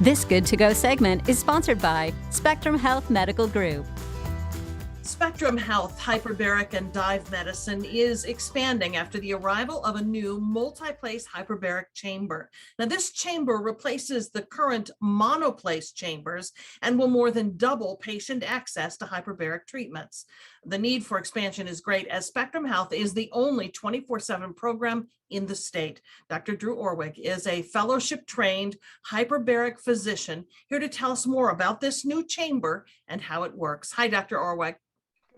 This Good to Go segment is sponsored by Spectrum Health Medical Group. Spectrum Health Hyperbaric and Dive Medicine is expanding after the arrival of a new multi-place hyperbaric chamber. Now, this chamber replaces the current monoplace chambers and will more than double patient access to hyperbaric treatments. The need for expansion is great, as Spectrum Health is the only 24/7 program in the state. Dr. Drew Orwig is a fellowship-trained hyperbaric physician here to tell us more about this new chamber and how it works. Hi, Dr. Orwig.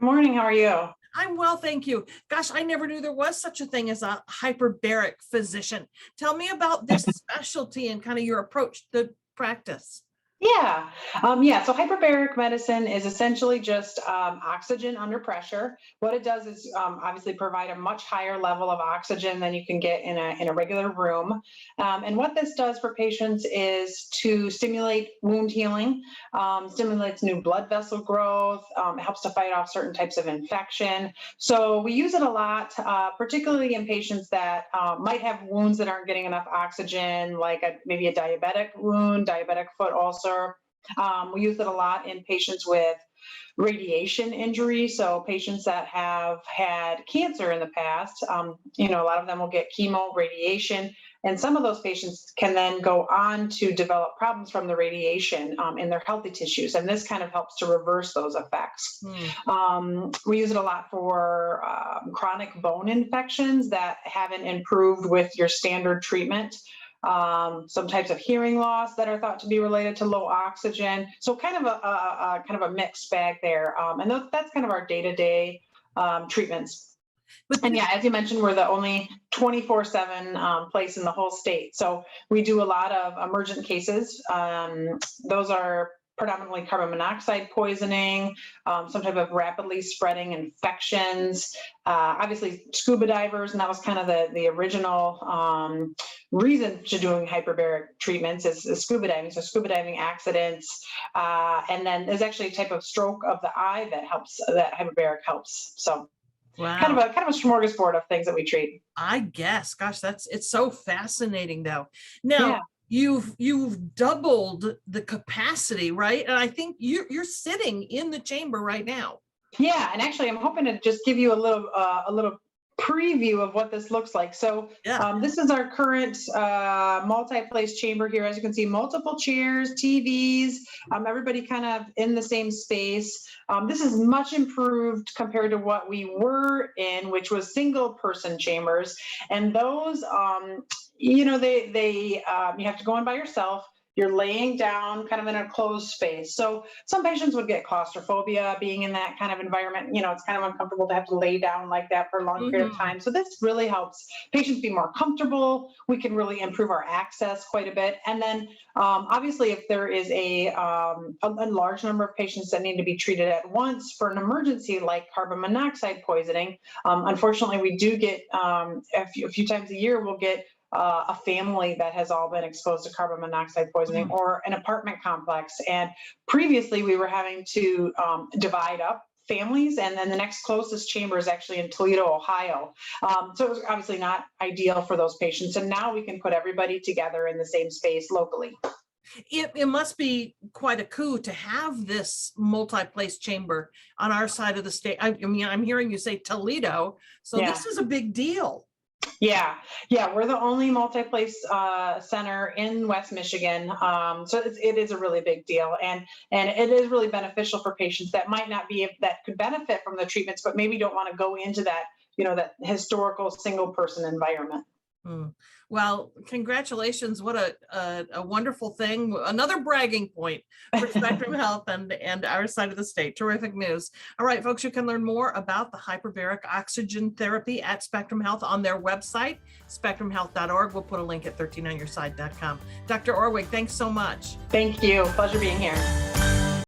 Good morning. How are you? I'm well, thank you. Gosh, I never knew there was such a thing as a hyperbaric physician. Tell me about this specialty and kind of your approach to practice. So hyperbaric medicine is essentially just oxygen under pressure. What it does is obviously provide a much higher level of oxygen than you can get in a regular room. And what this does for patients is to stimulate wound healing, stimulates new blood vessel growth, helps to fight off certain types of infection. So we use it a lot, particularly in patients that might have wounds that aren't getting enough oxygen, like maybe a diabetic wound, diabetic foot ulcer. We use it a lot in patients with radiation injury. So patients that have had cancer in the past, a lot of them will get chemo, radiation, and some of those patients can then go on to develop problems from the radiation in their healthy tissues. And this kind of helps to reverse those effects. We use it a lot for chronic bone infections that haven't improved with your standard treatment. Some types of hearing loss that are thought to be related to low oxygen. So kind of a mixed bag there. And that's kind of our day-to-day treatments. And yeah, as you mentioned, we're the only 24/7 place in the whole state. So we do a lot of emergent cases. Those are predominantly carbon monoxide poisoning, some type of rapidly spreading infections, obviously scuba divers, and that was kind of the original reason to doing hyperbaric treatments is scuba diving. So scuba diving accidents, and then there's actually a type of stroke of the eye that hyperbaric helps. So Wow. kind of a smorgasbord of things that we treat. I guess, gosh, it's so fascinating though. Now, you've doubled the capacity, right? And I think you're sitting in the chamber right now. Yeah, and actually, I'm hoping to just give you a little preview of what this looks like. So this is our current multi-place chamber here. As you can see, multiple chairs, TVs, everybody kind of in the same space. This is much improved compared to what we were in, which was single person chambers. And those, you have to go in by yourself. You're laying down kind of in a closed space. So some patients would get claustrophobia being in that kind of environment. It's kind of uncomfortable to have to lay down like that for a long period of time. So this really helps patients be more comfortable. We can really improve our access quite a bit. And then obviously if there is a large number of patients that need to be treated at once for an emergency like carbon monoxide poisoning, unfortunately we do get a few times a year, we'll get a family that has all been exposed to carbon monoxide poisoning or an apartment complex. And previously we were having to divide up families, and then the next closest chamber is actually in Toledo, Ohio. So it was obviously not ideal for those patients. And now we can put everybody together in the same space locally. It must be quite a coup to have this multi-place chamber on our side of the state. I mean, I'm hearing you say Toledo, so this is a big deal. Yeah, we're the only multi-place center in West Michigan, so it is a really big deal, and it is really beneficial for patients that might not be that could benefit from the treatments, but maybe don't want to go into that that historical single person environment. Well, congratulations. What a wonderful thing. Another bragging point for Spectrum Health and our side of the state. Terrific news. All right, folks, you can learn more about the hyperbaric oxygen therapy at Spectrum Health on their website, spectrumhealth.org. We'll put a link at 13onyourside.com. Dr. Orwig, thanks so much. Thank you. Pleasure being here.